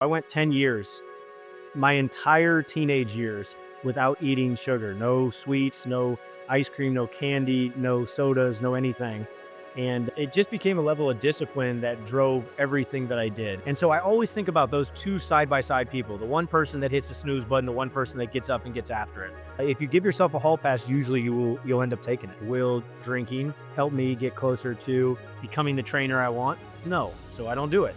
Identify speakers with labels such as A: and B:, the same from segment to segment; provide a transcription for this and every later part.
A: I went 10 years, my entire teenage years, without eating sugar. No sweets, no ice cream, no candy, no sodas, no anything. And it just became a level of discipline that drove everything that I did. And so I always think about those two side-by-side people, the one person that hits the snooze button, the one person that gets up and gets after it. If you give yourself a hall pass, usually you'll end up taking it. Will drinking help me get closer to becoming the trainer I want? No, so I don't do it.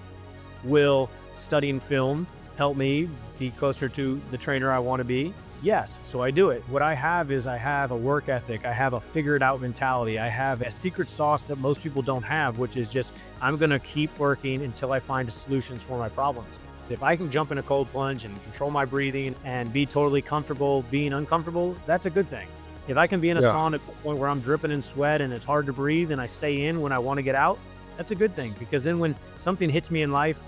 A: Will studying film help me be closer to the trainer I want to be? Yes, so I do it. What I have is I have a work ethic. I have a figured out mentality. I have a secret sauce that most people don't have, which is just, I'm gonna keep working until I find solutions for my problems. If I can jump in a cold plunge and control my breathing and be totally comfortable being uncomfortable, that's a good thing. If I can be in a sauna to the point where I'm dripping in sweat and it's hard to breathe and I stay in when I want to get out, that's a good thing, because then when something hits me in life,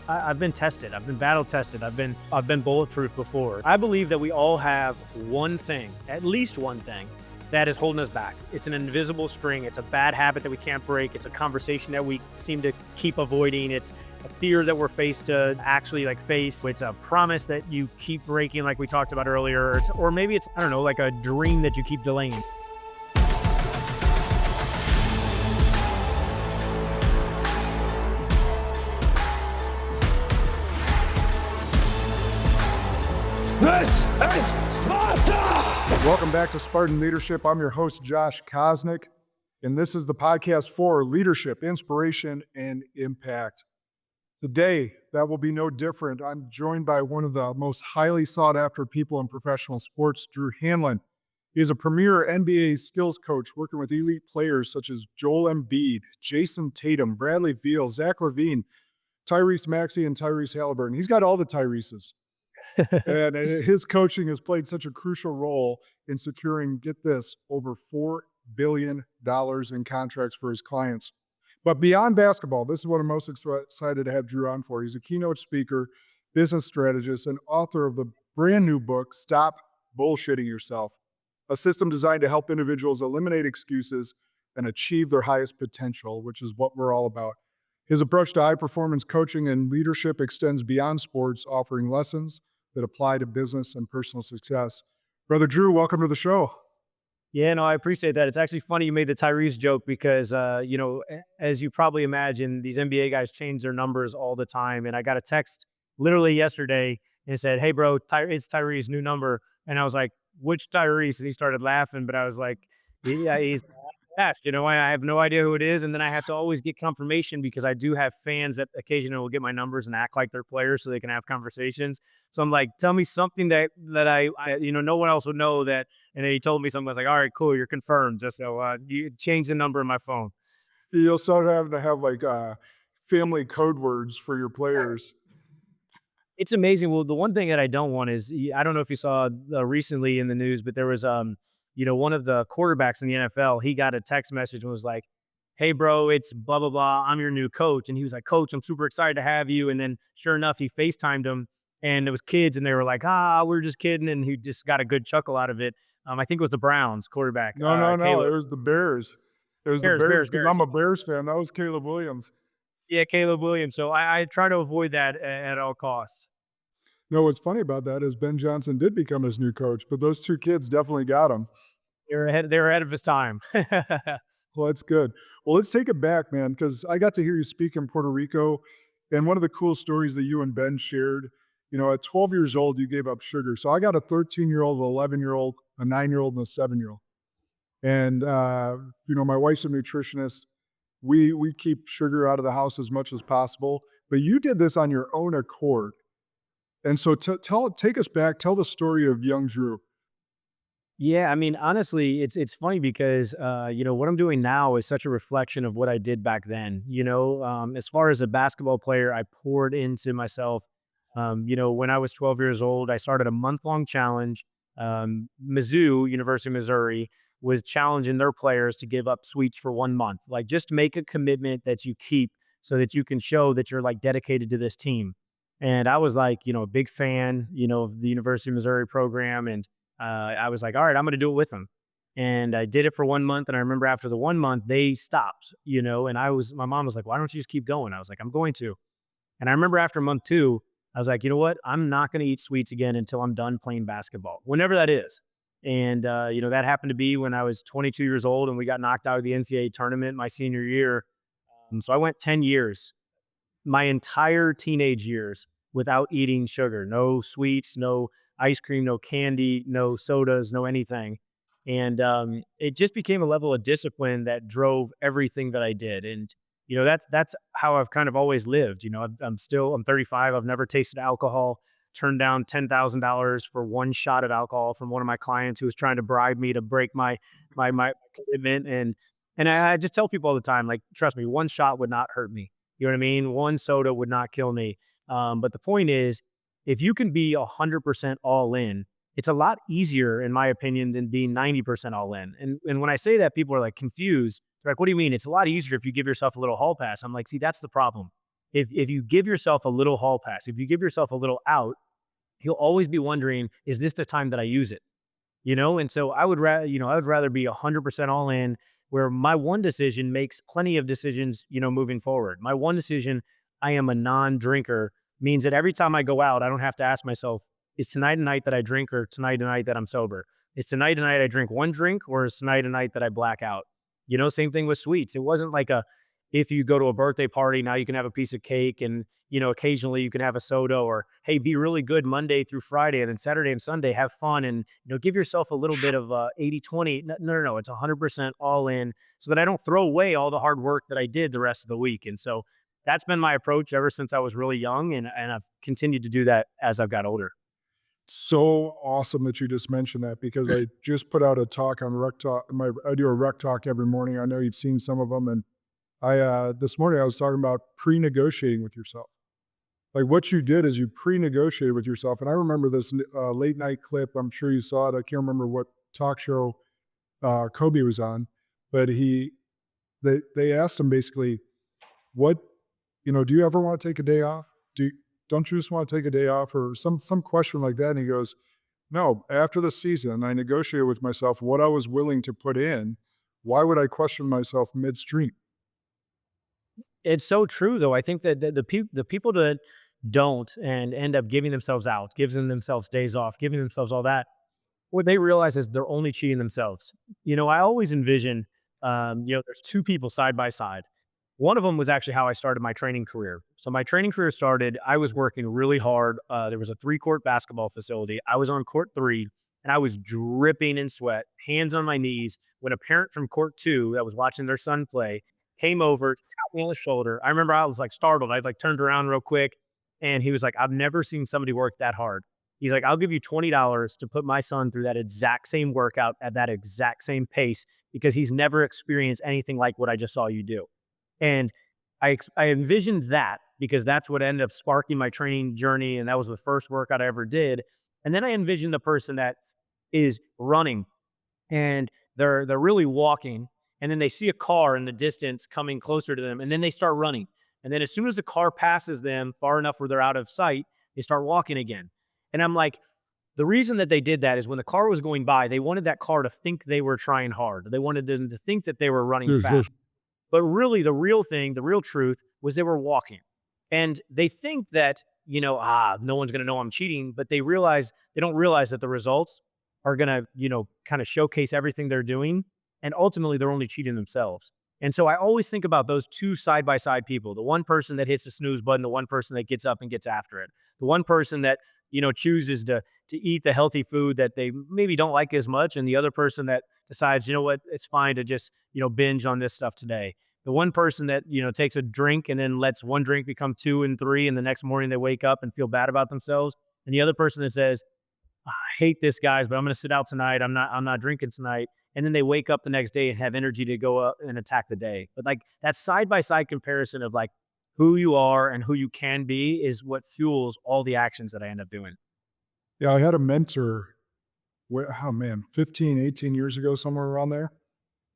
A: I've been tested. I've been battle tested. I've been bulletproof before. I believe that we all have one thing, at least one thing, that is holding us back. It's an invisible string. It's a bad habit that we can't break. It's a conversation that we seem to keep avoiding. It's a fear that we're faced to actually face. It's a promise that you keep breaking, like we talked about earlier. Or maybe it's, I don't know, like a dream that you keep delaying.
B: This is Sparta!
C: Welcome back to Spartan Leadership. I'm your host, Josh Kosnick, and this is the podcast for leadership, inspiration, and impact. Today, that will be no different. I'm joined by one of the most highly sought-after people in professional sports, Drew Hanlen. He is a premier NBA skills coach working with elite players such as Joel Embiid, Jason Tatum, Bradley Beal, Zach LaVine, Tyrese Maxey, and Tyrese Halliburton. He's got all the Tyreses. And his coaching has played such a crucial role in securing, get this, over $4 billion in contracts for his clients. But beyond basketball, this is what I'm most excited to have Drew on for. He's a keynote speaker, business strategist, and author of the brand new book, Stop Bullshitting Yourself, a system designed to help individuals eliminate excuses and achieve their highest potential, which is what we're all about. His approach to high-performance coaching and leadership extends beyond sports, offering lessons that apply to business and personal success. Brother Drew, welcome to the show.
A: Yeah, no, I appreciate that. It's actually funny you made the Tyrese joke because, as you probably imagine, these NBA guys change their numbers all the time. And I got a text literally yesterday and it said, "Hey, bro, it's Tyrese, new number." And I was like, "Which Tyrese?" And he started laughing, but I was like, "Yeah, he's fast. I have no idea who it is." And then I have to always get confirmation because I do have fans that occasionally will get my numbers and act like they're players so they can have conversations. So I'm like, tell me something that I no one else would know that. And then he told me something. I was like, all right, cool, you're confirmed. Just so you change the number in my phone.
C: You'll start having to have family code words for your players.
A: It's amazing. Well, the one thing that I don't want is, I don't know if you saw recently in the news, but there was one of the quarterbacks in the NFL, he got a text message and was like, "Hey, bro, it's blah, blah, blah. I'm your new coach." And he was like, "Coach, I'm super excited to have you." And then sure enough, he FaceTimed him and it was kids and they were like, we're just kidding. And he just got a good chuckle out of it. I think it was the Browns quarterback.
C: No. It was the Bears. It was the Bears because I'm a Bears fan. That was Caleb Williams.
A: Yeah, Caleb Williams. So I try to avoid that at all costs.
C: No, what's funny about that is Ben Johnson did become his new coach, but those two kids definitely got him.
A: They were ahead of his time.
C: Well, that's good. Well, let's take it back, man, because I got to hear you speak in Puerto Rico. And one of the cool stories that you and Ben shared, at 12 years old, you gave up sugar. So I got a 13-year-old, 11-year-old, a 9-year-old, and a 7-year-old. And, my wife's a nutritionist. We keep sugar out of the house as much as possible. But you did this on your own accord. And so take us back, tell the story of young Drew.
A: Yeah, I mean, honestly, it's funny because what I'm doing now is such a reflection of what I did back then. As far as a basketball player, I poured into myself. When I was 12 years old, I started a month-long challenge. Mizzou, University of Missouri, was challenging their players to give up sweets for 1 month. Like, just make a commitment that you keep so that you can show that you're dedicated to this team. And I was a big fan, of the University of Missouri program. And I was like, all right, I'm going to do it with them. And I did it for 1 month. And I remember after the 1 month, they stopped, and my mom was like, why don't you just keep going? I was like, I'm going to. And I remember after month 2, I was like, you know what? I'm not going to eat sweets again until I'm done playing basketball, whenever that is. And, that happened to be when I was 22 years old and we got knocked out of the NCAA tournament my senior year. So I went 10 years, my entire teenage years, without eating sugar, no sweets, no ice cream, no candy, no sodas, no anything. And it just became a level of discipline that drove everything that I did. And that's how I've kind of always lived. I'm 35. I've never tasted alcohol. Turned down $10,000 for one shot of alcohol from one of my clients who was trying to bribe me to break my commitment. And I just tell people all the time, like, trust me, one shot would not hurt me. You know what I mean? One soda would not kill me. But the point is, if you can be 100% all in, it's a lot easier, in my opinion, than being 90% all in. And when I say that, people are like confused. They're like, what do you mean? It's a lot easier if you give yourself a little hall pass. I'm like, see, that's the problem. If you give yourself a little hall pass, if you give yourself a little out, you'll always be wondering, is this the time that I use it? And so I would rather be 100% all in, where my one decision makes plenty of decisions, moving forward. My one decision, I am a non-drinker, means that every time I go out, I don't have to ask myself, is tonight a night that I drink or tonight a night that I'm sober? Is tonight a night I drink one drink or is tonight a night that I black out? Same thing with sweets. It wasn't like if you go to a birthday party, now you can have a piece of cake and, occasionally you can have a soda, or, hey, be really good Monday through Friday. And then Saturday and Sunday, have fun and, give yourself a little bit of 80-20. No. It's 100% all in, so that I don't throw away all the hard work that I did the rest of the week. And so that's been my approach ever since I was really young. And I've continued to do that as I've got older.
C: So awesome that you just mentioned that, because I just put out a talk on Rec Talk. I do a Rec Talk every morning. I know you've seen some of them. And this morning I was talking about pre-negotiating with yourself. Like, what you did is you pre-negotiated with yourself. And I remember this late night clip. I'm sure you saw it. I can't remember what talk show Kobe was on, but they asked him basically, what, do you ever want to take a day off? Don't you just want to take a day off, or some question like that? And he goes, no, after the season, I negotiated with myself what I was willing to put in. Why would I question myself midstream?
A: It's so true, though. I think that the people that don't and end up giving themselves out, giving themselves days off, giving themselves all that, what they realize is they're only cheating themselves. I always envision, there's two people side by side. One of them was actually how I started my training career. So my training career started, I was working really hard. There was a 3-court basketball facility. I was on court 3 and I was dripping in sweat, hands on my knees, when a parent from court 2 that was watching their son play came over, tapped me on the shoulder. I remember I was like startled. I like turned around real quick and he was like, I've never seen somebody work that hard. He's like, I'll give you $20 to put my son through that exact same workout at that exact same pace, because he's never experienced anything like what I just saw you do. And I envisioned that, because that's what ended up sparking my training journey. And that was the first workout I ever did. And then I envisioned the person that is running and they're really walking. And then they see a car in the distance coming closer to them. And then they start running. And then as soon as the car passes them far enough where they're out of sight, they start walking again. And I'm like, the reason that they did that is when the car was going by, they wanted that car to think they were trying hard. They wanted them to think that they were running fast. But really, the real thing, the real truth was they were walking. And they think that, no one's going to know I'm cheating, but they don't realize that the results are going to, kind of showcase everything they're doing. And ultimately, they're only cheating themselves. And so I always think about those two side-by-side people, the one person that hits the snooze button, the one person that gets up and gets after it, the one person that, chooses to eat the healthy food that they maybe don't like as much, and the other person that decides, you know what, it's fine to just, binge on this stuff today. The one person that, takes a drink and then lets one drink become 2 and 3, and the next morning they wake up and feel bad about themselves. And the other person that says, I hate this, guys, but I'm going to sit out tonight. I'm not drinking tonight. And then they wake up the next day and have energy to go up and attack the day. But like that side-by-side comparison of like who you are and who you can be is what fuels all the actions that I end up doing.
C: Yeah, I had a mentor, 15, 18 years ago, somewhere around there,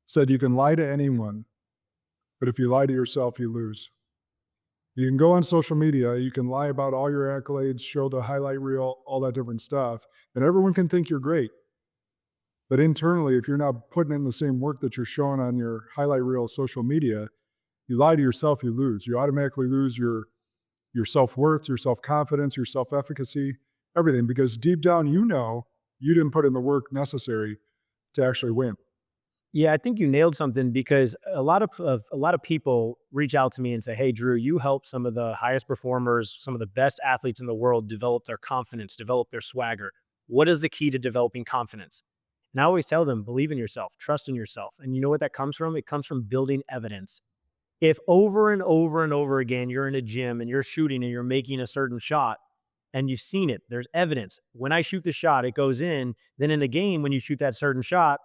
C: said you can lie to anyone, but if you lie to yourself, you lose. You can go on social media, you can lie about all your accolades, show the highlight reel, all that different stuff, and everyone can think you're great. But internally, if you're not putting in the same work that you're showing on your highlight reel social media, you lie to yourself, you lose. You automatically lose your your self-worth, your self-confidence, your self-efficacy, everything, because deep down, you know, you didn't put in the work necessary to actually win.
A: Yeah, I think you nailed something because a lot of people reach out to me and say, "Hey, Drew, you help some of the highest performers, some of the best athletes in the world develop their confidence, develop their swagger. What is the key to developing confidence?" And I always tell them, believe in yourself, trust in yourself. And you know what that comes from? It comes from building evidence. If over and over and over again you're in a gym and you're shooting and you're making a certain shot and you've seen it, there's evidence. When I shoot the shot, it goes in. Then in the game, when you shoot that certain shot,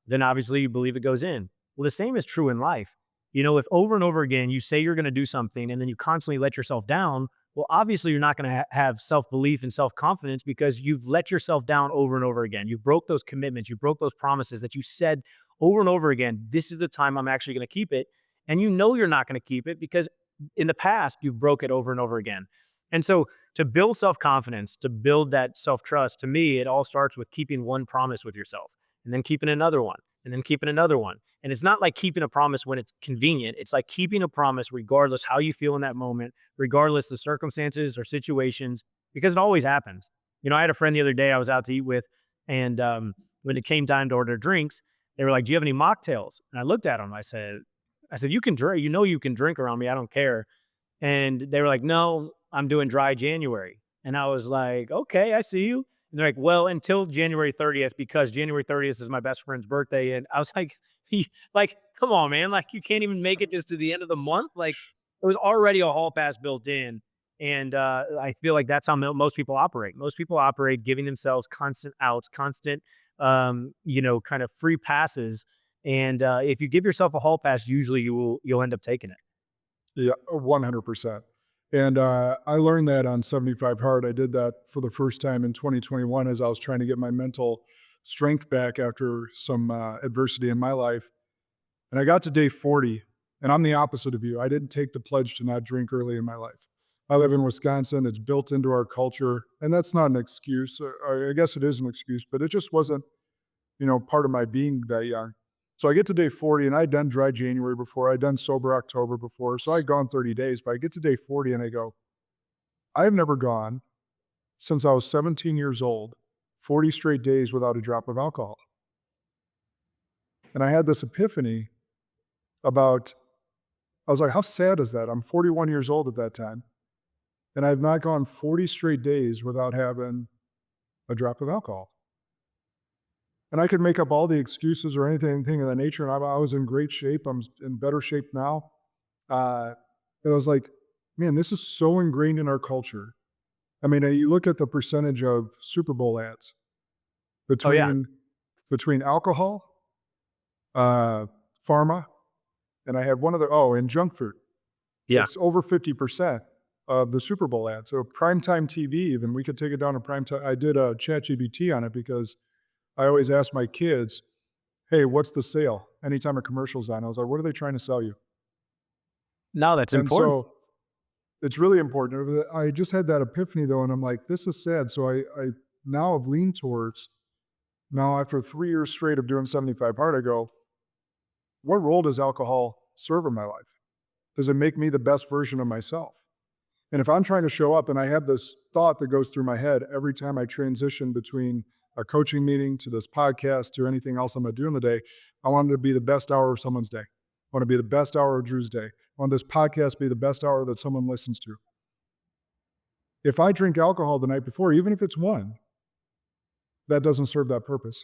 A: then obviously you believe it goes in. Well, the same is true in life. You know, if over and over again you say you're going to do something and then you constantly let yourself down, well, obviously you're not going to have self belief and self confidence because you've let yourself down over and over again. You broke those commitments, you broke those promises that you said over and over again. This is the time I'm actually going to keep it. And you know you're not going to keep it because in the past you've broke it over and over again. And so to build self confidence, to build that self trust, to me, it all starts with keeping one promise with yourself and then keeping another one and then keeping another one. And it's not like keeping a promise when it's convenient. It's like keeping a promise regardless how you feel in that moment, regardless the circumstances or situations, because it always happens. You know, I had a friend the other day I was out to eat with, and when it came time to order drinks, they were like, "Do you have any mocktails?" And I looked at them. I said, "You can drink. You know you can drink around me. I don't care." And they were like, "No, I'm doing dry January." And I was like, "Okay, I see you." And they're like, "Well, until January 30th, because January 30th is my best friend's birthday." And I was like, like, come on, man. Like, you can't even make it just to the end of the month. Like, it was already a hall pass built in. And I feel like that's how most people operate. Most people operate giving themselves constant outs, constant, kind of free passes. And if you give yourself a hall pass, usually you'll end up taking it.
C: Yeah, 100%. And I learned that on 75 Hard. I did that for the first time in 2021 as I was trying to get my mental strength back after some adversity in my life. And I got to day 40, and I'm the opposite of you. I didn't take the pledge to not drink early in my life. I live in Wisconsin. It's built into our culture, and that's not an excuse. Or I guess it is an excuse, but it just wasn't, part of my being that young. So I get to day 40, and I'd done dry January before. I'd done sober October before. So I'd gone 30 days, but I get to day 40 and I go, I've never gone since I was 17 years old, 40 straight days without a drop of alcohol. And I had this epiphany about, I was like, how sad is that? I'm 41 years old at that time, and I've not gone 40 straight days without having a drop of alcohol. And I could make up all the excuses or anything of that nature, and I was in great shape. I'm in better shape now. And I was like, man, this is so ingrained in our culture. I mean, you look at the percentage of Super Bowl ads
A: Oh yeah.
C: between alcohol, pharma, and I had one other, and junk food.
A: Yeah.
C: It's over 50% of the Super Bowl ad. So primetime TV, even, we could take it down to primetime. I did a ChatGPT on it because I always ask my kids, hey, what's the sale? Anytime a commercial's on, I was like, what are they trying to sell you?
A: No, that's
C: And
A: important.
C: so it's really important. I just had that epiphany though, and I'm like, this is sad. So I now have leaned towards, now after 3 years straight of doing 75 hard, I go, what role does alcohol serve in my life? Does it make me the best version of myself? And if I'm trying to show up and I have this thought that goes through my head every time I transition between a coaching meeting to this podcast to anything else I'm going to do in the day, I want it to be the best hour of someone's day. I want to be the best hour of Drew's day. I want this podcast to be the best hour that someone listens to. If I drink alcohol the night before, even if it's one, that doesn't serve that purpose.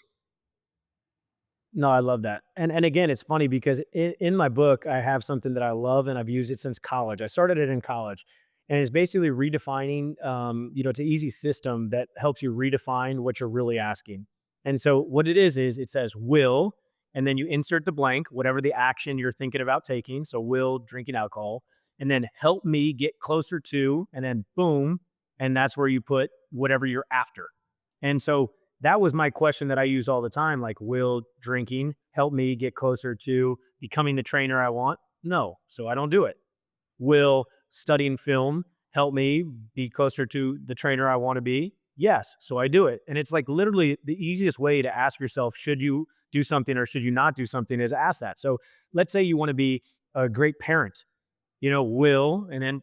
A: No, I love that. And again, it's funny because in my book, I have something that I love and I've used it since college. I started it in college, and it's basically redefining, it's an easy system that helps you redefine what you're really asking. And so what it is it says will, and then you insert the blank, whatever the action you're thinking about taking. So will, drinking alcohol, and then help me get closer to, and then boom. And that's where you put whatever you're after. And so that was my question that I use all the time. Like, will drinking help me get closer to becoming the trainer I want? No. So I don't do it. Will studying film help me be closer to the trainer I want to be? Yes. So I do it. And it's like literally the easiest way to ask yourself, should you do something or should you not do something, is ask that. So let's say you want to be a great parent, will, and then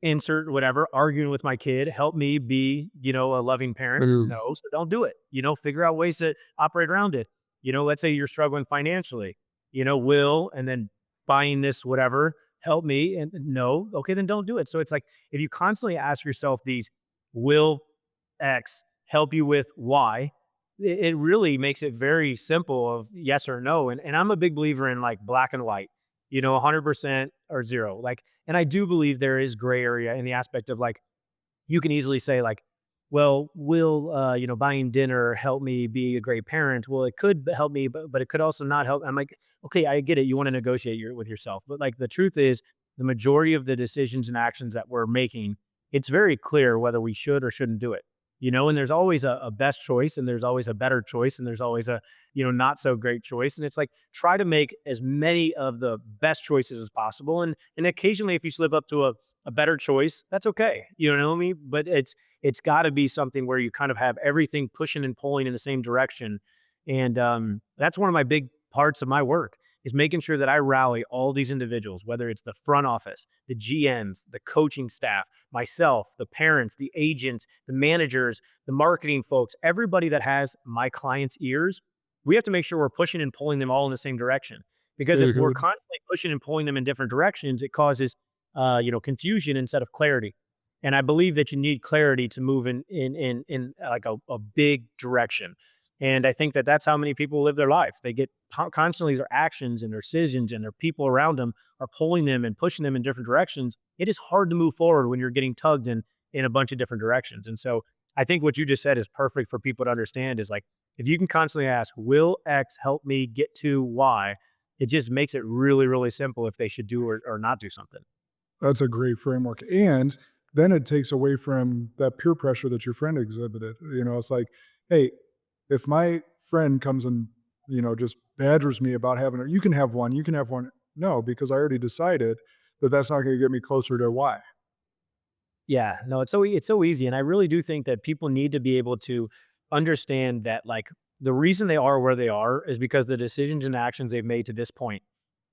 A: insert whatever, arguing with my kid, help me be, a loving parent. No, so don't do it. Figure out ways to operate around it. Let's say you're struggling financially, will, and then buying this, whatever, help me. And no, okay, then don't do it. So it's like, if you constantly ask yourself these, will X help you with Y, it really makes it very simple of yes or no. And I'm a big believer in like black and white, 100% or zero. Like, and I do believe there is gray area in the aspect of like, you can easily say like, well, will, buying dinner help me be a great parent? Well, it could help me, but it could also not help. I'm like, okay, I get it. You want to negotiate with yourself. But like the truth is, the majority of the decisions and actions that we're making, it's very clear whether we should or shouldn't do it. And there's always a best choice, and there's always a better choice, and there's always a, not so great choice. And it's like, try to make as many of the best choices as possible. And occasionally, if you slip up to a better choice, that's okay. You know what I mean? But it's got to be something where you kind of have everything pushing and pulling in the same direction. And that's one of my big parts of my work, is making sure that I rally all these individuals, whether it's the front office, the GMs, the coaching staff, myself, the parents, the agents, the managers, the marketing folks, everybody that has my clients' ears. We have to make sure we're pushing and pulling them all in the same direction. Because if we're constantly pushing and pulling them in different directions, it causes confusion instead of clarity. And I believe that you need clarity to move in like a big direction. And I think that that's how many people live their life. They get constantly, their actions and their decisions and their people around them are pulling them and pushing them in different directions. It is hard to move forward when you're getting tugged in a bunch of different directions. And so I think what you just said is perfect for people to understand, is like, if you can constantly ask, will X help me get to Y? It just makes it really, really simple if they should do or not do something.
C: That's a great framework. And then it takes away from that peer pressure that your friend exhibited. It's like, hey, if my friend comes and, just badgers me about having you can have one. No, because I already decided that that's not going to get me closer to why.
A: Yeah, no, it's so easy. And I really do think that people need to be able to understand that like the reason they are where they are is because the decisions and actions they've made to this point,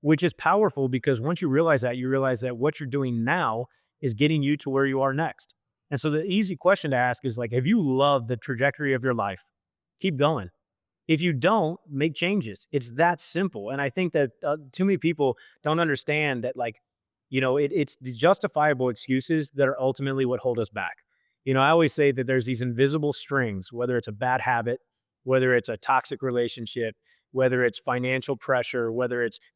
A: which is powerful, because once you realize that what you're doing now is getting you to where you are next. And so the easy question to ask is like, if you love the trajectory of your life, keep going. If you don't, make changes. It's that simple. And I think that too many people don't understand that, like, it's the justifiable excuses that are ultimately what hold us back. I always say that there's these invisible strings, whether it's a bad habit, whether it's a toxic relationship, whether it's financial pressure,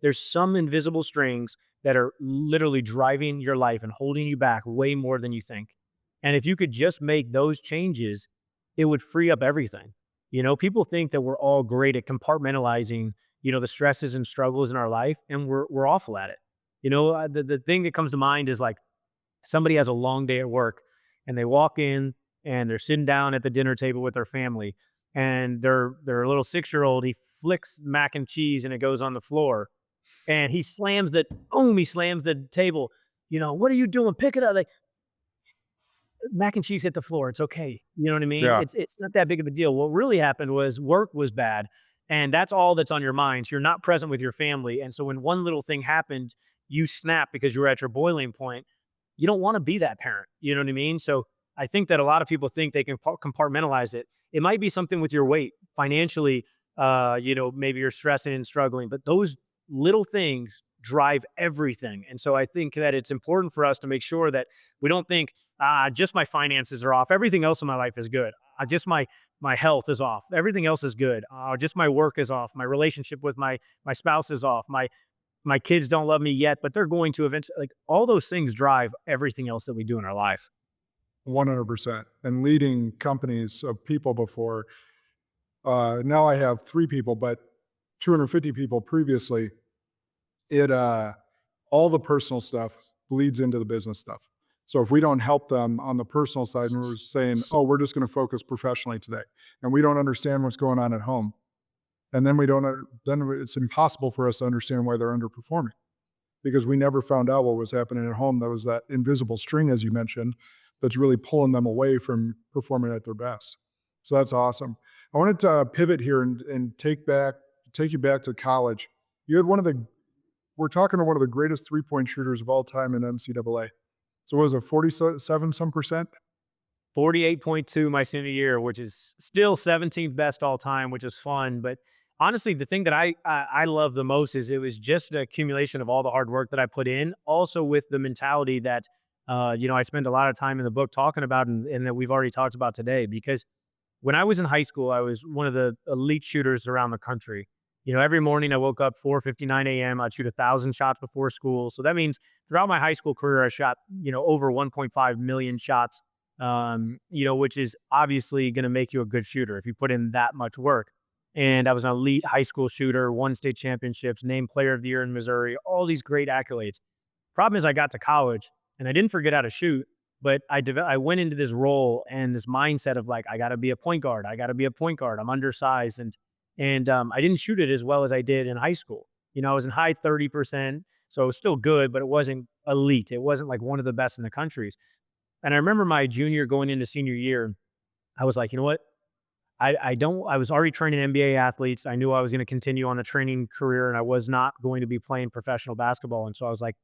A: there's some invisible strings that are literally driving your life and holding you back way more than you think. And if you could just make those changes, it would free up everything. People think that we're all great at compartmentalizing, the stresses and struggles in our life, and we're awful at it. The thing that comes to mind is like, somebody has a long day at work and they walk in and they're sitting down at the dinner table with their family, and their little 6-year-old, he flicks mac and cheese and it goes on the floor, and he slams the table. What are you doing? Pick it up. Like, mac and cheese hit the floor. It's okay. You know what I mean?
C: Yeah.
A: It's not that big of a deal. What really happened was work was bad, and that's all that's on your mind. So you're not present with your family. And so when one little thing happened, you snap because you're at your boiling point. You don't want to be that parent. You know what I mean? So I think that a lot of people think they can compartmentalize it. It might be something with your weight financially. Maybe you're stressing and struggling, but those little things drive everything. And so I think that it's important for us to make sure that we don't think, just my finances are off, everything else in my life is good. Just my health is off, everything else is good. Just my work is off, my relationship with my spouse is off, my kids don't love me yet, but they're going to eventually. Like, all those things drive everything else that we do in our life.
C: 100%. And leading companies of people before, now I have 3 people, but 250 people previously. All the personal stuff bleeds into the business stuff. So if we don't help them on the personal side, and we're saying, oh, we're just going to focus professionally today, and we don't understand what's going on at home, and then then it's impossible for us to understand why they're underperforming, because we never found out what was happening at home. That was that invisible string, as you mentioned, that's really pulling them away from performing at their best. So that's awesome. I wanted to pivot here and take you back to college. You had we're talking to one of the greatest 3-point shooters of all time in NCAA. So was it 47 some percent?
A: 48.2 my senior year, which is still 17th best all time, which is fun. But honestly, the thing that I love the most is it was just the accumulation of all the hard work that I put in, also with the mentality that I spend a lot of time in the book talking about, and that we've already talked about today. Because when I was in high school, I was one of the elite shooters around the country. Every morning I woke up 4:59 a.m. I'd shoot 1,000 shots before school. So that means throughout my high school career, I shot over 1.5 million shots. Which is obviously going to make you a good shooter if you put in that much work. And I was an elite high school shooter, won state championships, named Player of the Year in Missouri, all these great accolades. Problem is, I got to college and I didn't forget how to shoot, but I went into this role and this mindset of like, I got to be a point guard. I got to be a point guard. I'm undersized, and I didn't shoot it as well as I did in high school. I was in high 30%, so it was still good, but it wasn't elite. It wasn't like one of the best in the country. And I remember my junior going into senior year, I was like, you know what? I was already training NBA athletes. I knew I was going to continue on the training career and I was not going to be playing professional basketball. And so I was like,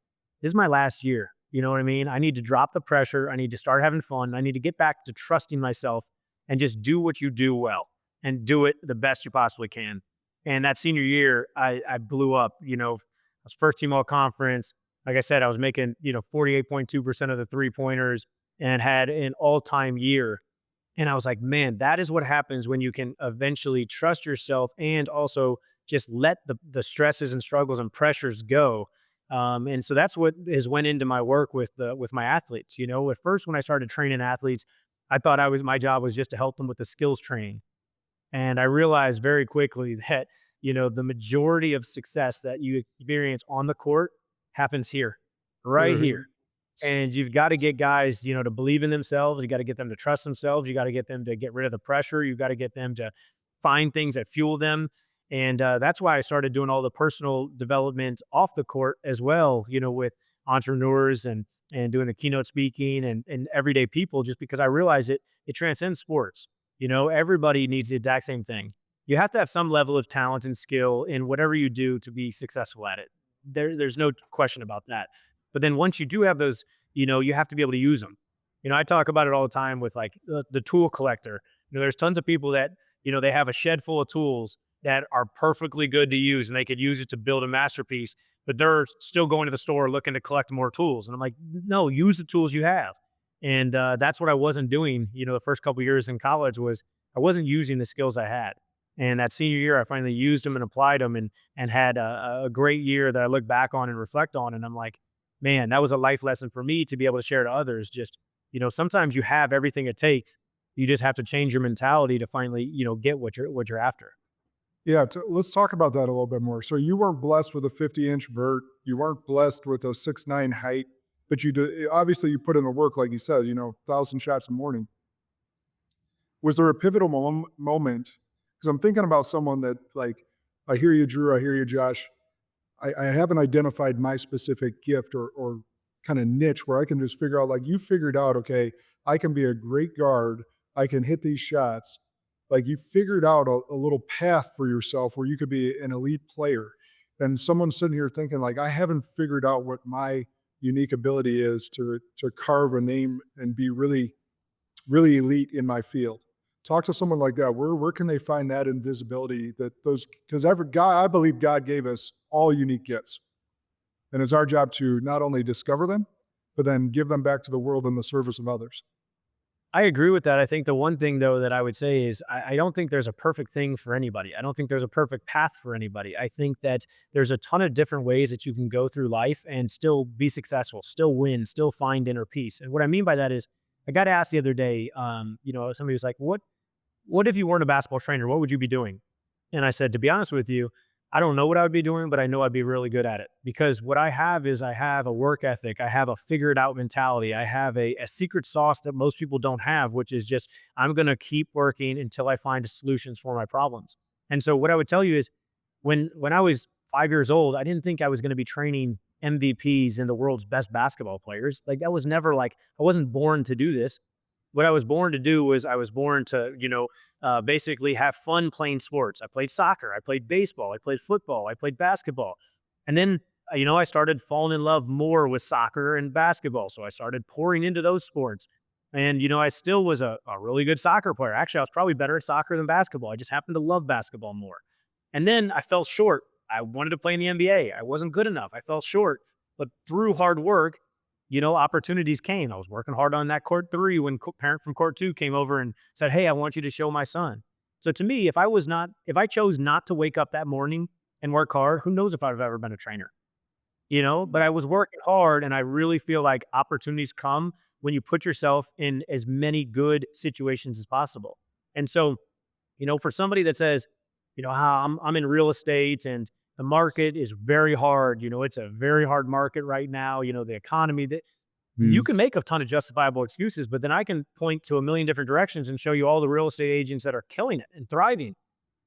A: this is my last year. You know what I mean? I need to drop the pressure. I need to start having fun. I need to get back to trusting myself and just do what you do well and do it the best you possibly can. And that senior year, I blew up. I was first team all conference. Like I said, I was making, 48.2% of the 3-pointers and had an all-time year. And I was like, man, that is what happens when you can eventually trust yourself and also just let the stresses and struggles and pressures go. And so that's what has went into my work with my athletes. At first, when I started training athletes, I thought my job was just to help them with the skills training. And I realized very quickly that, the majority of success that you experience on the court happens here, right here. And you've got to get guys, to believe in themselves. You got to get them to trust themselves. You got to get them to get rid of the pressure. You got to get them to find things that fuel them. And that's why I started doing all the personal development off the court as well, with entrepreneurs and doing the keynote speaking and everyday people, just because I realized it transcends sports. Everybody needs the exact same thing. You have to have some level of talent and skill in whatever you do to be successful at it. There's no question about that. But then once you do have those, you have to be able to use them. I talk about it all the time with like the tool collector. There's tons of people that, they have a shed full of tools that are perfectly good to use and they could use it to build a masterpiece, but they're still going to the store looking to collect more tools. And I'm like, no, use the tools you have. And that's what I wasn't doing, the first couple of years in college was I wasn't using the skills I had. And that senior year, I finally used them and applied them and had a great year that I look back on and reflect on. And I'm like, man, that was a life lesson for me to be able to share to others. Just, sometimes you have everything it takes. You just have to change your mentality to finally, get what you're after.
C: Yeah, let's talk about that a little bit more. So you weren't blessed with a 50-inch vert. You weren't blessed with a 6'9" height, but obviously you put in the work, like you said, 1,000 shots a morning. Was there a pivotal moment? Because I'm thinking about someone that, like, I hear you, Drew, I hear you, Josh. I haven't identified my specific gift or kind of niche where I can just figure out, like you figured out, okay, I can be a great guard. I can hit these shots. Like you figured out a little path for yourself where you could be an elite player. And someone's sitting here thinking like, I haven't figured out what my unique ability is to carve a name and be really, really elite in my field. Talk to someone like that. Where can they find that invisibility because I believe God gave us all unique gifts. And it's our job to not only discover them, but then give them back to the world in the service of others.
A: I agree with that. I think the one thing, though, that I would say is I don't think there's a perfect thing for anybody. I don't think there's a perfect path for anybody. I think that there's a ton of different ways that you can go through life and still be successful, still win, still find inner peace. And what I mean by that is I got asked the other day, somebody was like, what if you weren't a basketball trainer? What would you be doing? And I said, to be honest with you, I don't know what I would be doing, but I know I'd be really good at it because what I have is I have a work ethic. I have a figured out mentality. I have a secret sauce that most people don't have, which is just, I'm going to keep working until I find solutions for my problems. And so what I would tell you is when I was 5 years old, I didn't think I was going to be training MVPs and the world's best basketball players. Like that was never I wasn't born to do this. What I was born to do was I was born to, basically have fun playing sports. I played soccer. I played baseball. I played football. I played basketball. And then I started falling in love more with soccer and basketball. So I started pouring into those sports. And, I still was a really good soccer player. Actually, I was probably better at soccer than basketball. I just happened to love basketball more. And then I fell short. I wanted to play in the NBA. I wasn't good enough. I fell short. But through hard work, opportunities came. I was working hard on that court 3 when parent from court 2 came over and said, "Hey, I want you to show my son." So to me, if I chose not to wake up that morning and work hard, who knows if I'd have ever been a trainer, but I was working hard, and I really feel like opportunities come when you put yourself in as many good situations as possible. And so, for somebody that says, how I'm in real estate and the market is very hard, it's a very hard market right now, the economy that you can make a ton of justifiable excuses, but then I can point to a million different directions and show you all the real estate agents that are killing it and thriving.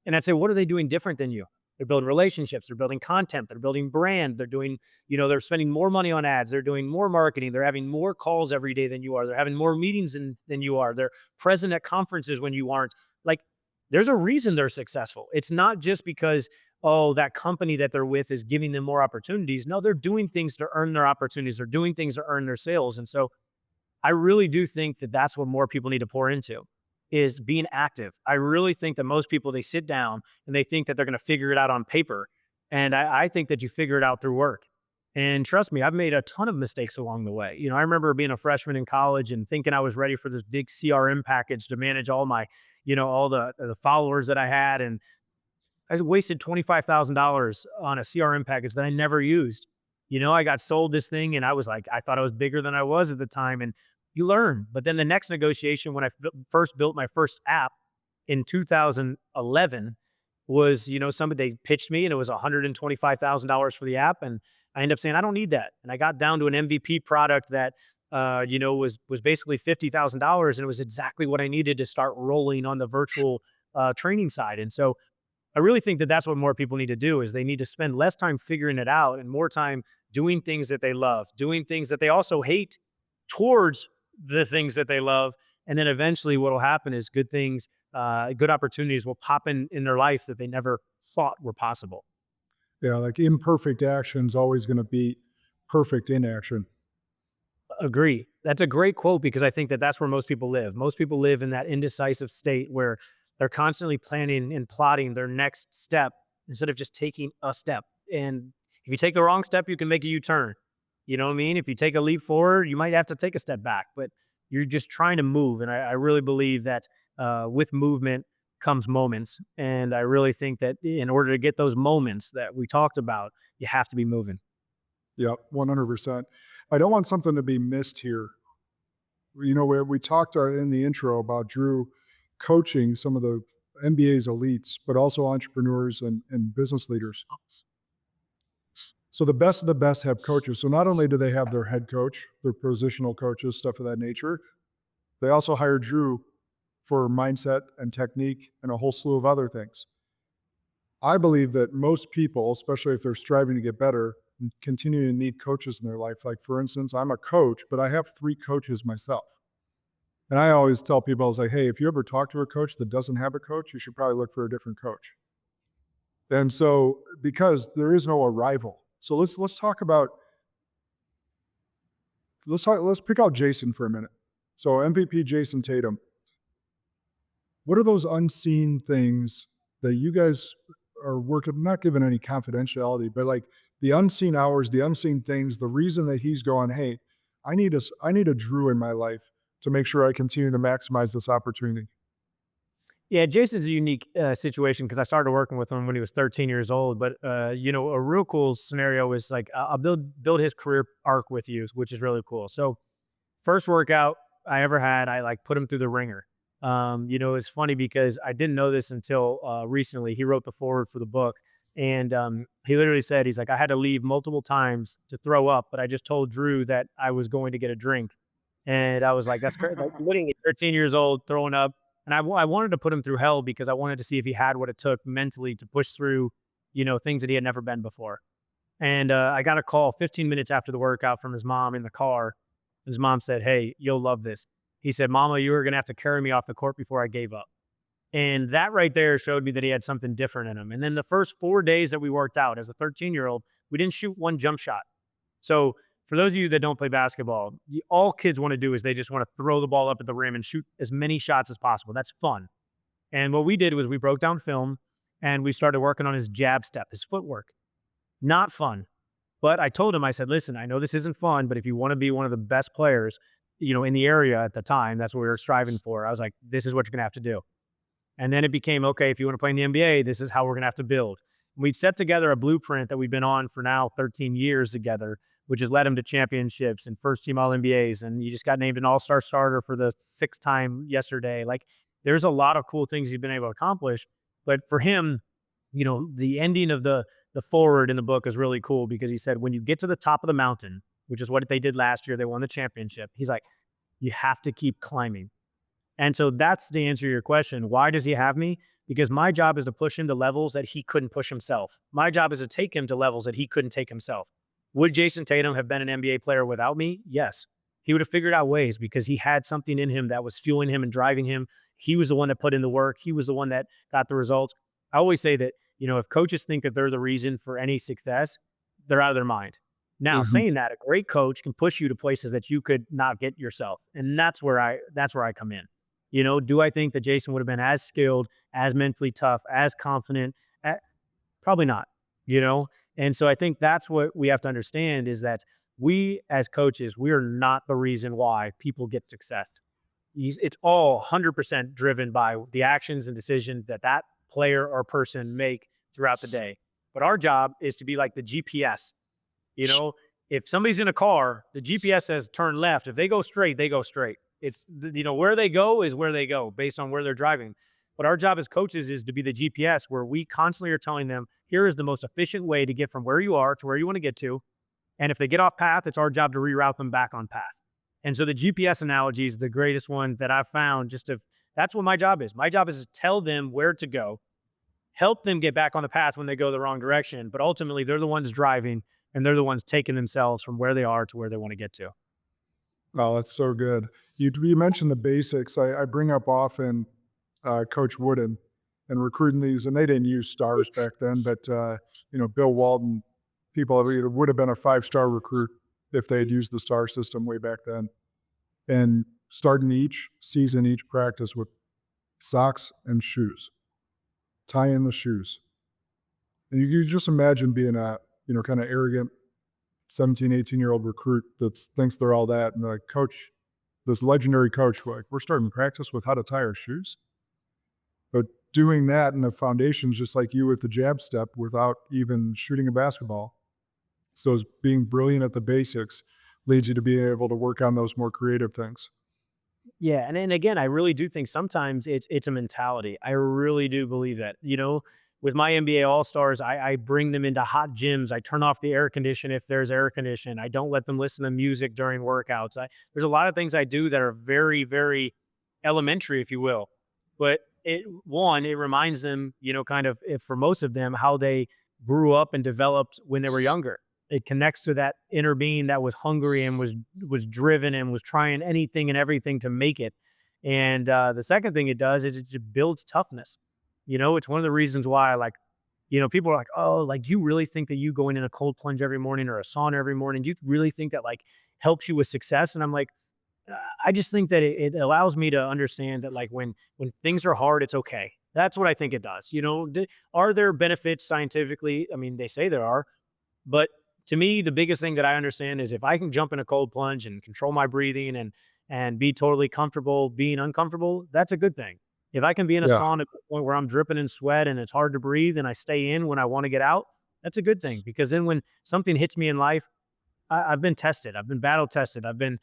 A: And I'd say, what are they doing different than you? They're building relationships, they're building content, they're building brand, they're doing, they're spending more money on ads, they're doing more marketing, they're having more calls every day than you are, they're having more meetings than you are, they're present at conferences when you aren't. Like, there's a reason they're successful. It's not just because, oh, that company that they're with is giving them more opportunities. No, they're doing things to earn their opportunities. They're doing things to earn their sales. And so I really do think that that's what more people need to pour into, is being active. I really think that most people, they sit down and they think that they're going to figure it out on paper. And I think that you figure it out through work. And trust me, I've made a ton of mistakes along the way. I remember being a freshman in college and thinking I was ready for this big CRM package to manage all my, all the followers that I had. And I wasted $25,000 on a CRM package that I never used. I got sold this thing and I was like, I thought I was bigger than I was at the time. And you learn. But then the next negotiation, when I first built my first app in 2011, was, somebody, they pitched me and it was $125,000 for the app. And I ended up saying, I don't need that. And I got down to an MVP product that, was basically $50,000. And it was exactly what I needed to start rolling on the virtual training side. And so I really think that that's what more people need to do, is they need to spend less time figuring it out and more time doing things that they love, doing things that they also hate towards the things that they love. And then eventually what will happen is good things, good opportunities will pop in their life that they never thought were possible.
C: Yeah, like imperfect action's always going to beat perfect inaction.
A: Agree. That's a great quote, because I think that that's where most people live. Most people live in that indecisive state where they're constantly planning and plotting their next step instead of just taking a step. And if you take the wrong step, you can make a U-turn. You know what I mean? If you take a leap forward, you might have to take a step back, but you're just trying to move. And I really believe that with movement comes moments. And I really think that in order to get those moments that we talked about, you have to be moving.
C: Yep, 100%. I don't want something to be missed here. Where we talked in the intro about Drew coaching some of the NBA's elites, but also entrepreneurs and business leaders. So the best of the best have coaches. So not only do they have their head coach, their positional coaches, stuff of that nature, they also hire Drew for mindset and technique and a whole slew of other things. I believe that most people, especially if they're striving to get better, continue to need coaches in their life. Like, for instance, I'm a coach, but I have 3 coaches myself. And I always tell people, I was like, hey, if you ever talk to a coach that doesn't have a coach, you should probably look for a different coach. And so, because there is no arrival. So let's pick out Jason for a minute. So MVP Jason Tatum. What are those unseen things that you guys are working, not giving any confidentiality, but like the unseen hours, the unseen things, the reason that he's going, hey, I need a Drew in my life to make sure I continue to maximize this opportunity?
A: Yeah, Jason's a unique situation because I started working with him when he was 13 years old. But a real cool scenario is like I'll build his career arc with you, which is really cool. So first workout I ever had, I like put him through the ringer. It's funny because I didn't know this until recently. He wrote the foreword for the book, and he literally said, he's like, I had to leave multiple times to throw up, but I just told Drew that I was going to get a drink. And I was like, that's crazy. Like, literally 13 years old, throwing up. And I wanted to put him through hell because I wanted to see if he had what it took mentally to push through, things that he had never been before. And I got a call 15 minutes after the workout from his mom in the car. His mom said, hey, you'll love this. He said, Mama, you were going to have to carry me off the court before I gave up. And that right there showed me that he had something different in him. And then the first 4 days that we worked out as a 13-year-old, we didn't shoot one jump shot. So for those of you that don't play basketball, all kids want to do is they just want to throw the ball up at the rim and shoot as many shots as possible. That's fun. And what we did was we broke down film and we started working on his jab step, his footwork. Not fun. But I told him, I said, listen, I know this isn't fun, but if you want to be one of the best players, in the area at the time, that's what we were striving for. I was like, this is what you're going to have to do. And then it became, okay, if you want to play in the NBA, this is how we're going to have to build. We'd set together a blueprint that we've been on for now 13 years together, which has led him to championships and first team All NBAs. And you just got named an all-star starter for the 6th time yesterday. Like, there's a lot of cool things he's been able to accomplish. But for him, the ending of the forward in the book is really cool because he said, when you get to the top of the mountain, which is what they did last year, they won the championship. He's like, you have to keep climbing. And so that's to answer your question. Why does he have me? Because my job is to push him to levels that he couldn't push himself. My job is to take him to levels that he couldn't take himself. Would Jason Tatum have been an NBA player without me? Yes. He would have figured out ways because he had something in him that was fueling him and driving him. He was the one that put in the work. He was the one that got the results. I always say that, if coaches think that they're the reason for any success, they're out of their mind. Now, saying that, a great coach can push you to places that you could not get yourself. And that's where I come in. Do I think that Jason would have been as skilled, as mentally tough, as confident? Probably not, And so I think that's what we have to understand is that we as coaches, we are not the reason why people get success. It's all 100% driven by the actions and decisions that player or person make throughout the day. But our job is to be like the GPS. If somebody's in a car, the GPS says turn left. If they go straight, they go straight. It's, where they go is where they go based on where they're driving. But our job as coaches is to be the GPS where we constantly are telling them, here is the most efficient way to get from where you are to where you want to get to. And if they get off path, it's our job to reroute them back on path. And so the GPS analogy is the greatest one that I've found. That's what my job is. My job is to tell them where to go, help them get back on the path when they go the wrong direction. But ultimately, they're the ones driving and they're the ones taking themselves from where they are to where they want to get to.
C: Oh, that's so good. You mentioned the basics. I bring up often Coach Wooden and recruiting these, and they didn't use stars back then, but Bill Walton, people would have been a 5-star recruit if they had used the star system way back then. And starting each season, each practice with socks and shoes, tie in the shoes. And you just imagine being a kind of arrogant 17, 18-year-old recruit that thinks they're all that. And like, coach, this legendary coach, like, we're starting practice with how to tie our shoes. But doing that in the foundations, just like you with the jab step, without even shooting a basketball. So being brilliant at the basics leads you to being able to work on those more creative things.
A: Yeah. And again, I really do think sometimes it's a mentality. I really do believe that, with my NBA All-Stars, I bring them into hot gyms. I turn off the air condition if there's air condition. I don't let them listen to music during workouts. There's a lot of things I do that are very, very elementary, if you will. But it reminds them, kind of, if for most of them, how they grew up and developed when they were younger. It connects to that inner being that was hungry and was driven and was trying anything and everything to make it. And the second thing it does is it builds toughness. It's one of the reasons why, people are like, oh, do you really think that you going in a cold plunge every morning or a sauna every morning, do you really think that helps you with success? And I'm like, I just think that it allows me to understand that when things are hard, it's okay. That's what I think it does. Are there benefits scientifically? I mean, they say there are, but to me, the biggest thing that I understand is if I can jump in a cold plunge and control my breathing and be totally comfortable being uncomfortable, that's a good thing. If I can be in a sauna to the point where I'm dripping in sweat and it's hard to breathe and I stay in when I want to get out, that's a good thing. Because then when something hits me in life, I've been tested. I've been battle tested. I've been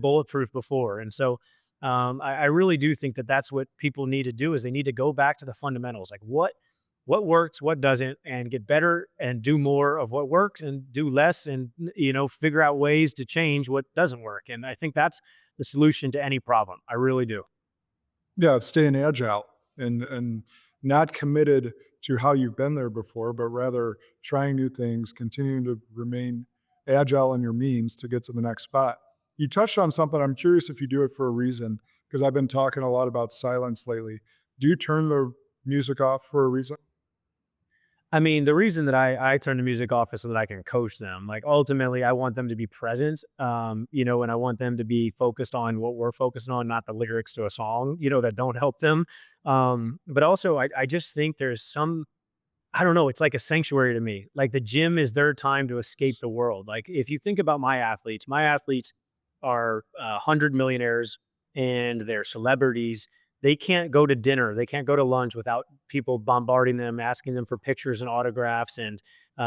A: bulletproof before. And so I really do think that that's what people need to do is they need to go back to the fundamentals. Like what works, what doesn't, and get better and do more of what works and do less and, figure out ways to change what doesn't work. And I think that's the solution to any problem. I really do.
C: Yeah, staying agile and not committed to how you've been there before, but rather trying new things, continuing to remain agile in your means to get to the next spot. You touched on something. I'm curious if you do it for a reason, because I've been talking a lot about silence lately. Do you turn the music off for a reason?
A: I mean, the reason that I turn the music off is so that I can coach them. Like ultimately, I want them to be present, and I want them to be focused on what we're focused on, not the lyrics to a song, that don't help them. But also, I just think there's some, I don't know, it's like a sanctuary to me. Like the gym is their time to escape the world. Like if you think about my athletes are 100 millionaires and they're celebrities. They can't go to dinner. They can't go to lunch without people bombarding them, asking them for pictures and autographs. And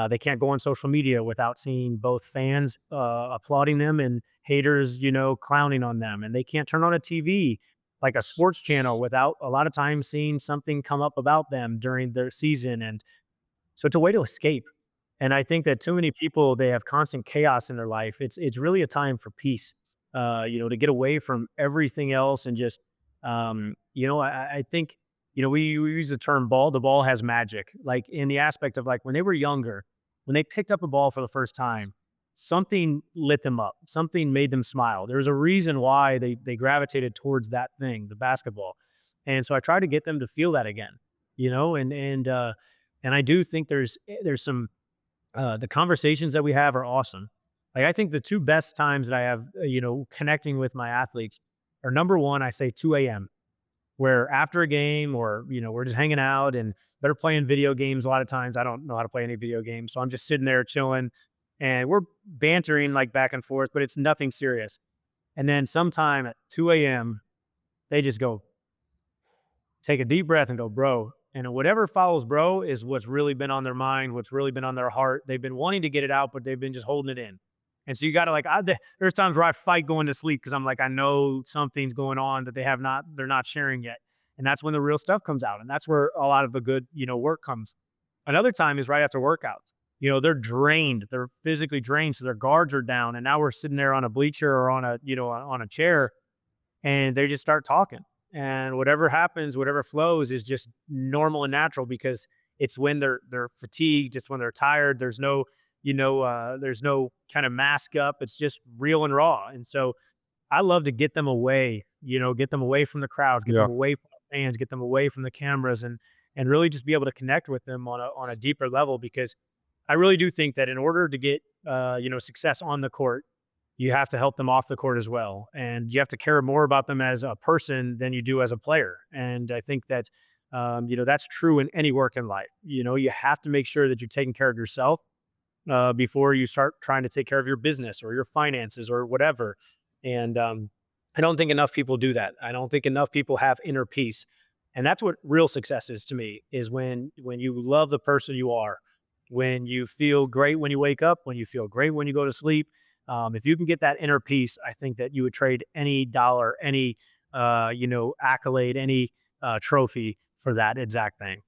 A: they can't go on social media without seeing both fans applauding them and haters, clowning on them. And they can't turn on a TV like a sports channel without a lot of times seeing something come up about them during their season. And so it's a way to escape. And I think that too many people, they have constant chaos in their life. It's really a time for peace, to get away from everything else and just, I think, we use the term ball. The ball has magic, like in the aspect of like when they were younger, when they picked up a ball for the first time, something lit them up, something made them smile. There's a reason why they gravitated towards that thing, the basketball. And so I try to get them to feel that again, and I do think there's some the conversations that we have are awesome. Like I think the two best times that I have, connecting with my athletes are number one, I say 2 a.m. where after a game or, we're just hanging out and they're playing video games. A lot of times I don't know how to play any video games. So I'm just sitting there chilling and we're bantering like back and forth, but it's nothing serious. And then sometime at 2 a.m., they just go, take a deep breath and go, bro. And whatever follows, bro, is what's really been on their mind, what's really been on their heart. They've been wanting to get it out, but they've been just holding it in. And so you got to like, there's times where I fight going to sleep because I'm like, I know something's going on that they're not sharing yet. And that's when the real stuff comes out. And that's where a lot of the good, work comes. Another time is right after workouts. They're drained, they're physically drained. So their guards are down. And now we're sitting there on a bleacher or on a chair and they just start talking. And whatever happens, whatever flows is just normal and natural because it's when they're fatigued, it's when they're tired. There's no kind of mask up. It's just real and raw. And so I love to get them away, get them away from the crowds, get
C: Yeah.
A: them away from the fans, get them away from the cameras and really just be able to connect with them on a deeper level because I really do think that in order to get success on the court, you have to help them off the court as well. And you have to care more about them as a person than you do as a player. And I think that, that's true in any work in life. You have to make sure that you're taking care of yourself before you start trying to take care of your business or your finances or whatever. And I don't think enough people do that. I don't think enough people have inner peace. And that's what real success is to me, is when you love the person you are, when you feel great when you wake up, when you feel great when you go to sleep. If you can get that inner peace, I think that you would trade any dollar, any accolade, any trophy for that exact thing.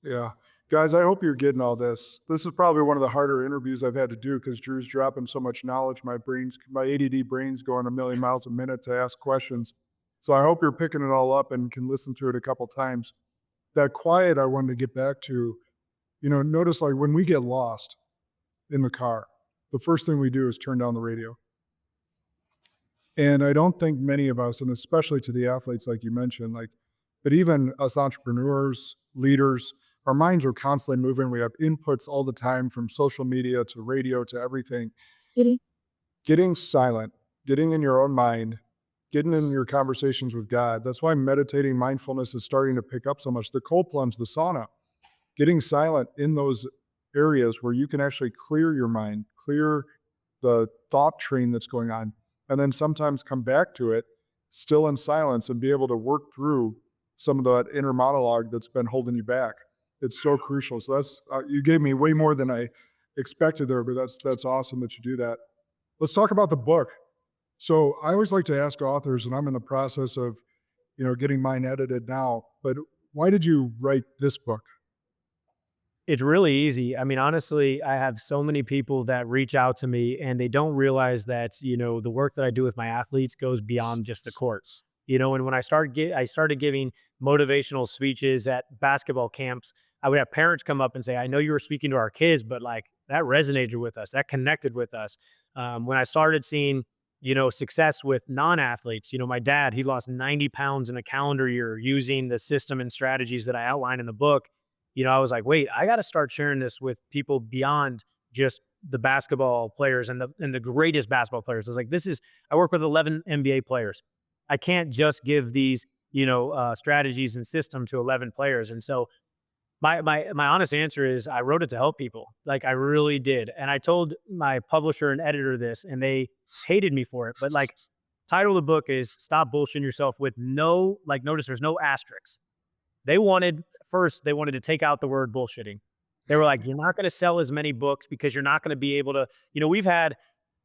C: Yeah. Guys, I hope you're getting all this. This is probably one of the harder interviews I've had to do because Drew's dropping so much knowledge. My ADD brain's going a million miles a minute to ask questions. So I hope you're picking it all up and can listen to it a couple times. That quiet I wanted to get back to, notice like when we get lost in the car, the first thing we do is turn down the radio. And I don't think many of us, and especially to the athletes like you mentioned, but even us entrepreneurs, leaders, our minds are constantly moving. We have inputs all the time from social media to radio to everything. Getting silent, getting in your own mind, getting in your conversations with God. That's why meditating, mindfulness is starting to pick up so much. The cold plunge, the sauna, getting silent in those areas where you can actually clear your mind, clear the thought train that's going on, and then sometimes come back to it still in silence and be able to work through some of that inner monologue that's been holding you back. It's so crucial. So that's, you gave me way more than I expected there, but that's awesome that you do that. Let's talk about the book. So I always like to ask authors, and I'm in the process of, getting mine edited now, but why did you write this book?
A: It's really easy. I mean, honestly, I have so many people that reach out to me and they don't realize that, the work that I do with my athletes goes beyond just the court. And when I started giving motivational speeches at basketball camps, I would have parents come up and say, I know you were speaking to our kids, but like that resonated with us, that connected with us. When I started seeing, success with non-athletes. My dad, he lost 90 pounds in a calendar year using the system and strategies that I outline in the book. I was like, wait, I got to start sharing this with people beyond just the basketball players and the greatest basketball players. I was like, I work with 11 NBA players. I can't just give these, strategies and system to 11 players. And so my honest answer is I wrote it to help people. Like I really did. And I told my publisher and editor this, and they hated me for it. But like, title of the book is Stop Bullshitting Yourself with no, like, notice there's no asterisks. They wanted to take out the word bullshitting. They were like, you're not going to sell as many books because you're not going to be able to, we've had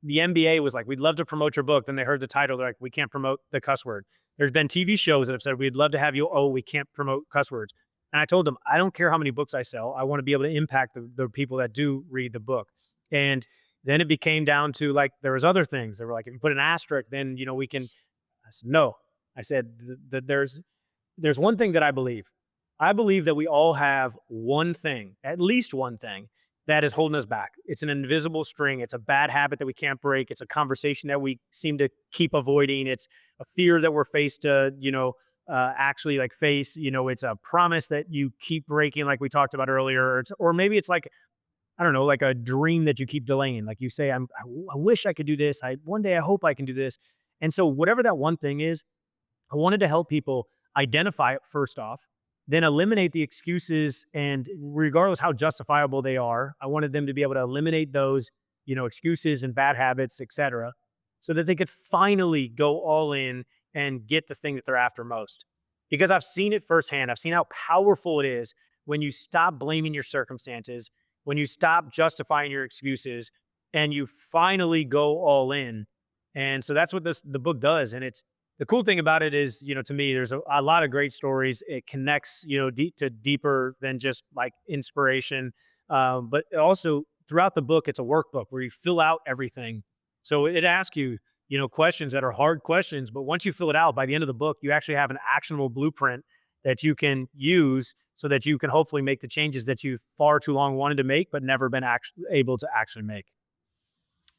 A: the NBA was like, we'd love to promote your book. Then they heard the title. They're like, we can't promote the cuss word. There's been TV shows that have said, we'd love to have you. Oh, we can't promote cuss words. And I told them, I don't care how many books I sell. I want to be able to impact the people that do read the book. And then it became down to like, there was other things. They were like, if you put an asterisk, then, we can. I said, no. I said, there's one thing that I believe. I believe that we all have one thing, at least one thing, that is holding us back. It's an invisible string. It's a bad habit that we can't break. It's a conversation that we seem to keep avoiding. It's a fear that we're faced to, actually like face. It's a promise that you keep breaking, like we talked about earlier. Or maybe it's like, I don't know, like a dream that you keep delaying. Like you say, I wish I could do this. One day I hope I can do this. And so whatever that one thing is, I wanted to help people identify it first off, then eliminate the excuses. And regardless how justifiable they are, I wanted them to be able to eliminate those, excuses and bad habits, et cetera, so that they could finally go all in and get the thing that they're after most. Because I've seen it firsthand. I've seen how powerful it is when you stop blaming your circumstances, when you stop justifying your excuses, and you finally go all in. And so that's what the book does. And it's the cool thing about it is, to me, there's a lot of great stories. It connects, deeper than just like inspiration. But also throughout the book, it's a workbook where you fill out everything. So it asks you, questions that are hard questions. But once you fill it out, by the end of the book, you actually have an actionable blueprint that you can use so that you can hopefully make the changes that you far too long wanted to make, but never been able to actually make.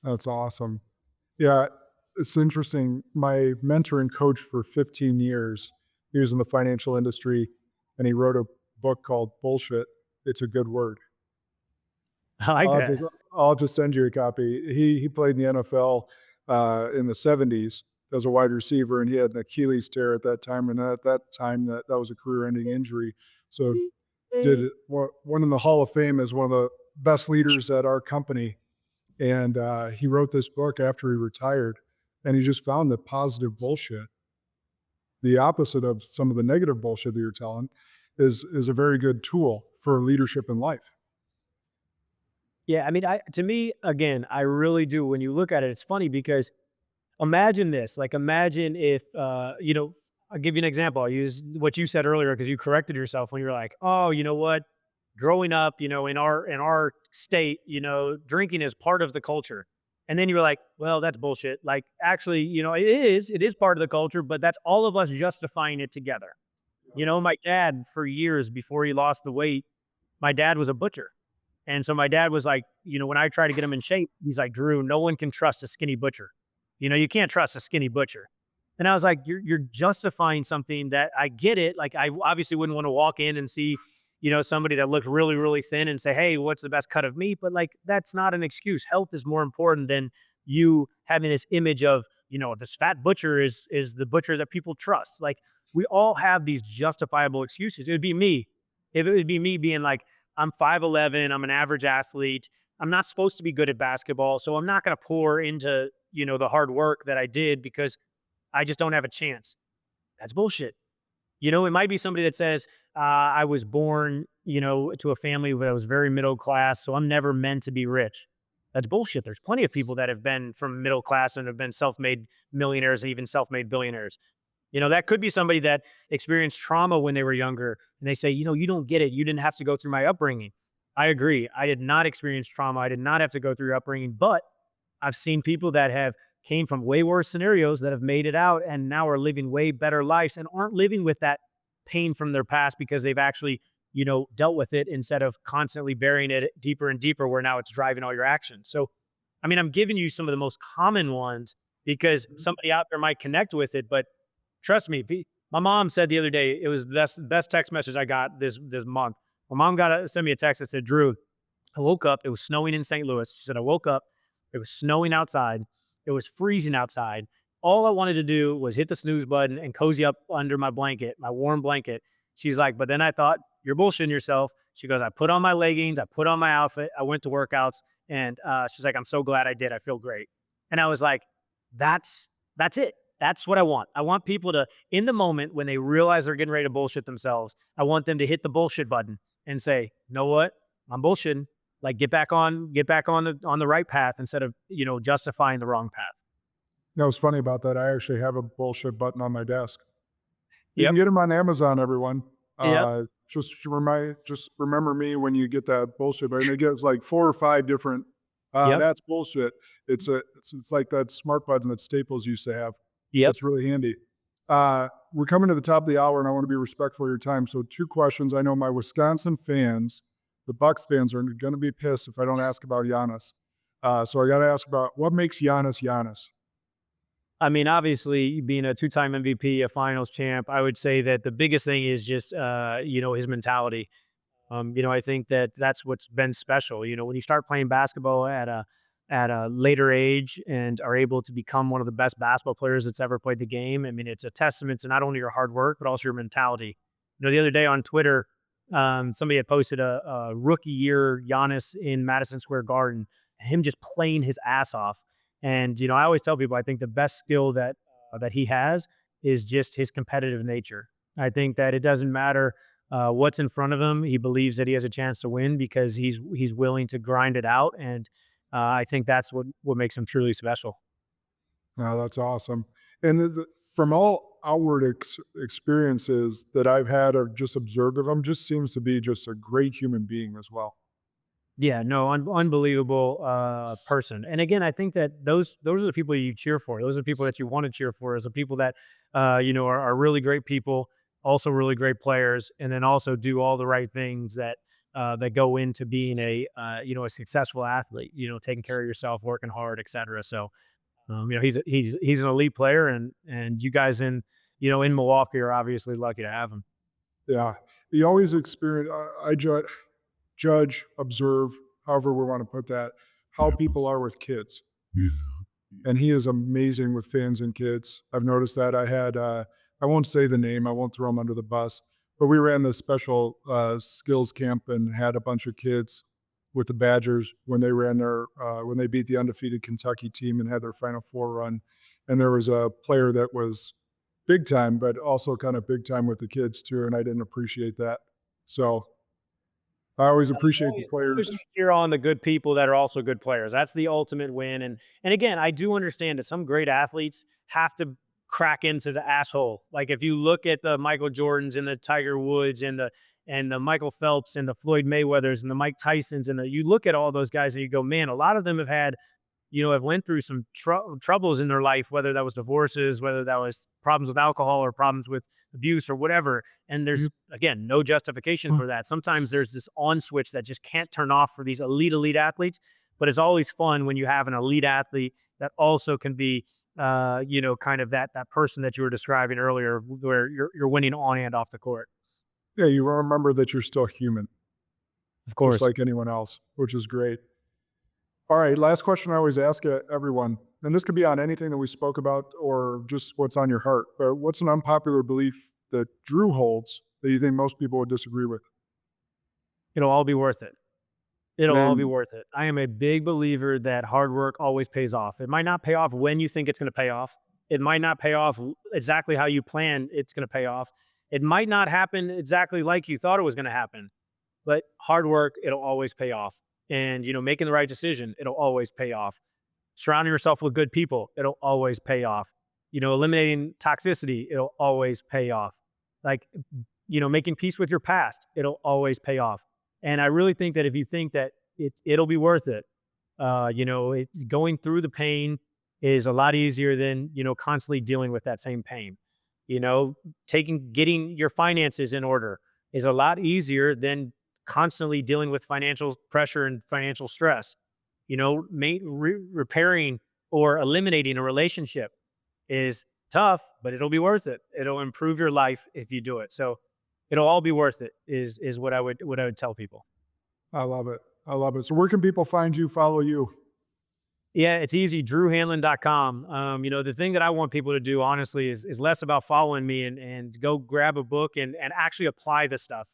C: That's awesome. Yeah, it's interesting. My mentor and coach for 15 years, he was in the financial industry, and he wrote a book called Bullshit. It's a good word.
A: I like that.
C: I'll just send you a copy. He played in the NFL in the 70s as a wide receiver, and he had an Achilles tear at that time. And at that time, that was a career-ending injury. So went in the Hall of Fame as one of the best leaders at our company. And he wrote this book after he retired, and he just found that positive bullshit, the opposite of some of the negative bullshit that you're telling, is a very good tool for leadership in life.
A: Yeah, I mean, to me, again, I really do. When you look at it, it's funny because imagine this. Like, imagine if, I'll give you an example. I'll use what you said earlier because you corrected yourself when you were like, oh, you know what? Growing up, in our state, drinking is part of the culture. And then you were like, well, that's bullshit. Like, actually, it is part of the culture, but that's all of us justifying it together. My dad, for years before he lost the weight, my dad was a butcher. And so my dad was like, when I try to get him in shape, he's like, Drew, no one can trust a skinny butcher. You can't trust a skinny butcher. And I was like, you're justifying something that I get it. Like, I obviously wouldn't want to walk in and see, somebody that looked really, really thin and say, hey, what's the best cut of meat? But like, that's not an excuse. Health is more important than you having this image of, this fat butcher is the butcher that people trust. Like, we all have these justifiable excuses. It would be me. If it would be me being like, I'm 5'11", I'm an average athlete. I'm not supposed to be good at basketball. So I'm not going to pour into, the hard work that I did because I just don't have a chance. That's bullshit. It might be somebody that says, I was born, to a family that was very middle class, so I'm never meant to be rich. That's bullshit. There's plenty of people that have been from middle class and have been self-made millionaires and even self-made billionaires. That could be somebody that experienced trauma when they were younger and they say, you don't get it. You didn't have to go through my upbringing. I agree. I did not experience trauma. I did not have to go through your upbringing, but I've seen people that have came from way worse scenarios that have made it out and now are living way better lives and aren't living with that pain from their past because they've actually, dealt with it instead of constantly burying it deeper and deeper where now it's driving all your actions. So, I mean, I'm giving you some of the most common ones because somebody out there might connect with it. But trust me, my mom said the other day, it was the best text message I got this month. My mom sent me a text that said, Drew, I woke up, it was snowing in St. Louis. She said, I woke up, it was snowing outside, it was freezing outside. All I wanted to do was hit the snooze button and cozy up under my blanket, my warm blanket. She's like, but then I thought, you're bullshitting yourself. She goes, I put on my leggings, I put on my outfit, I went to workouts, and she's like, I'm so glad I did. I feel great. And I was like, that's it. That's what I want. I want people to, in the moment when they realize they're getting ready to bullshit themselves, I want them to hit the bullshit button and say, you know what? I'm bullshitting. Like get back on the right path instead of, justifying the wrong path.
C: You know, what's funny about that, I actually have a bullshit button on my desk. You
A: Yep.
C: can get them on Amazon, everyone.
A: Yep.
C: Just remember me when you get that bullshit button. It gets like 4 or 5 different,
A: Yep.
C: that's bullshit. It's like that smart button that Staples used to have.
A: Yep.
C: That's really handy. We're coming to the top of the hour, and I want to be respectful of your time. So 2 questions. I know my Wisconsin fans, the Bucks fans, are going to be pissed if I don't ask about Giannis. So I got to ask about what makes Giannis Giannis.
A: I mean, obviously, being a 2-time MVP, a finals champ, I would say that the biggest thing is just, his mentality. I think that's what's been special. When you start playing basketball at a later age and are able to become one of the best basketball players that's ever played the game, I mean, it's a testament to not only your hard work, but also your mentality. The other day on Twitter, somebody had posted a rookie year Giannis in Madison Square Garden, him just playing his ass off. And, I always tell people, I think the best skill that he has is just his competitive nature. I think that it doesn't matter what's in front of him. He believes that he has a chance to win because he's willing to grind it out. And I think that's what makes him truly special.
C: Oh, that's awesome. And from all outward experiences that I've had or just observed of him, just seems to be just a great human being as well.
A: Yeah, no, unbelievable person. And again, I think that those are the people you cheer for. Those are the people that you want to cheer for, as the people that are really great people, also really great players, and then also do all the right things that go into being a successful athlete. Taking care of yourself, working hard, etc. So, he's an elite player, and you guys in Milwaukee are obviously lucky to have him.
C: Yeah, you always experience. I judge, observe, however we want to put that, how people are with kids. And he is amazing with fans and kids. I've noticed that. I had, I won't say the name, I won't throw him under the bus, but we ran this special skills camp and had a bunch of kids with the Badgers when they ran when they beat the undefeated Kentucky team and had their Final Four run. And there was a player that was big time, but also kind of big time with the kids too. And I didn't appreciate that. So I always appreciate the players.
A: Cheer on the good people that are also good players. That's the ultimate win. And again, I do understand that some great athletes have to crack into the asshole. Like if you look at the Michael Jordans and the Tiger Woods and the Michael Phelps and the Floyd Mayweathers and the Mike Tysons you look at all those guys and you go, man, a lot of them have went through some troubles in their life, whether that was divorces, whether that was problems with alcohol or problems with abuse or whatever. And there's, again, no justification for that. Sometimes there's this on switch that just can't turn off for these elite athletes. But it's always fun when you have an elite athlete that also can be, kind of that person that you were describing earlier, where you're winning on and off the court.
C: Yeah, you remember that you're still human.
A: Of course.
C: Just like anyone else, which is great. All right, last question I always ask everyone, and this could be on anything that we spoke about or just what's on your heart, but what's an unpopular belief that Drew holds that you think most people would disagree with?
A: It'll all be worth it. All be worth it. I am a big believer that hard work always pays off. It might not pay off when you think it's going to pay off. It might not pay off exactly how you plan it's going to pay off. It might not happen exactly like you thought it was going to happen, but hard work, it'll always pay off. And, making the right decision, it'll always pay off. Surrounding yourself with good people, it'll always pay off. Eliminating toxicity, it'll always pay off. Like, making peace with your past, it'll always pay off. And I really think that if you think that it'll be worth it, going through the pain is a lot easier than, constantly dealing with that same pain. Getting your finances in order is a lot easier than constantly dealing with financial pressure and financial stress. Repairing or eliminating a relationship is tough, but it'll be worth it. It'll improve your life if you do it. So it'll all be worth it is what I would tell people.
C: I love it. I love it. So where can people find you, follow you?
A: Yeah, it's easy. DrewHanlen.com. The thing that I want people to do, honestly, is less about following me and go grab a book and actually apply the stuff.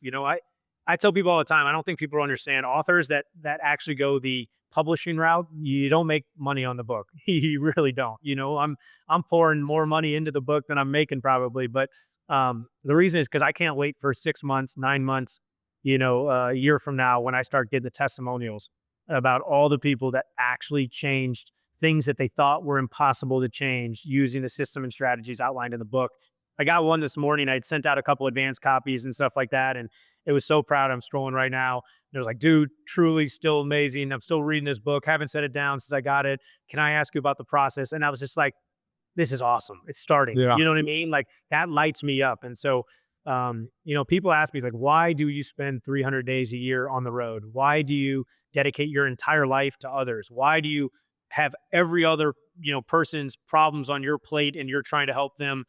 A: I tell people all the time, I don't think people understand authors that actually go the publishing route. You don't make money on the book. You really don't. I'm pouring more money into the book than I'm making probably. But the reason is because I can't wait for 6 months, 9 months, a year from now when I start getting the testimonials about all the people that actually changed things that they thought were impossible to change using the system and strategies outlined in the book. I got one this morning. I'd sent out a couple advanced copies and stuff like that. And it was so proud. I'm scrolling right now. And it was like, dude, truly still amazing. I'm still reading this book. Haven't set it down since I got it. Can I ask you about the process? And I was just like, this is awesome. It's starting.
C: Yeah.
A: You know what I mean? Like that lights me up. And so, people ask me like, why do you spend 300 days a year on the road? Why do you dedicate your entire life to others? Why do you have every other, person's problems on your plate and you're trying to help them,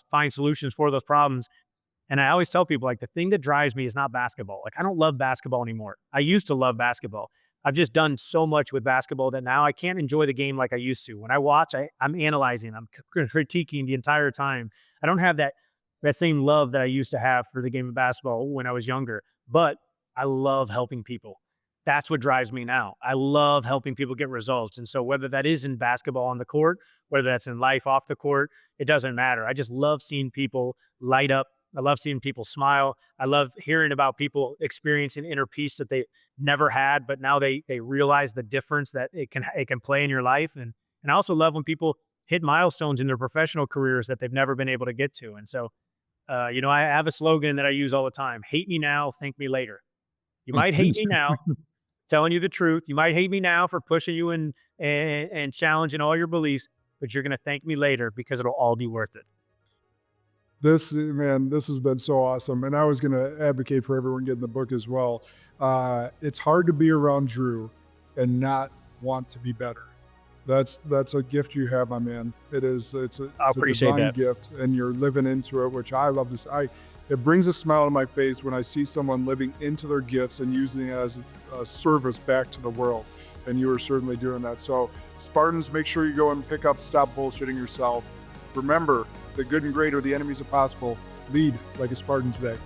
A: find solutions for those problems? And I always tell people like the thing that drives me is not basketball. Like I don't love basketball anymore. I used to love basketball. I've just done so much with basketball that now I can't enjoy the game like I used to. When I watch, I'm analyzing, I'm critiquing the entire time. I don't have that same love that I used to have for the game of basketball when I was younger, but I love helping people. That's what drives me now. I love helping people get results. And so whether that is in basketball on the court, whether that's in life off the court, it doesn't matter. I just love seeing people light up. I love seeing people smile. I love hearing about people experiencing inner peace that they never had, but now they realize the difference that it can play in your life. And I also love when people hit milestones in their professional careers that they've never been able to get to. And so I have a slogan that I use all the time: hate me now, thank me later. You might hate me now, telling you the truth. You might hate me now for pushing you and challenging all your beliefs, but you're going to thank me later because it'll all be worth it.
C: This has been so awesome. And I was going to advocate for everyone getting the book as well. It's hard to be around Drew and not want to be better. That's a gift you have, my man. It's a divine gift, and you're living into it, which I love to say. It brings a smile on my face when I see someone living into their gifts and using it as a service back to the world. And you are certainly doing that. So Spartans, make sure you go and pick up Stop Bullshitting Yourself. Remember, the good and great are the enemies of possible. Lead like a Spartan today.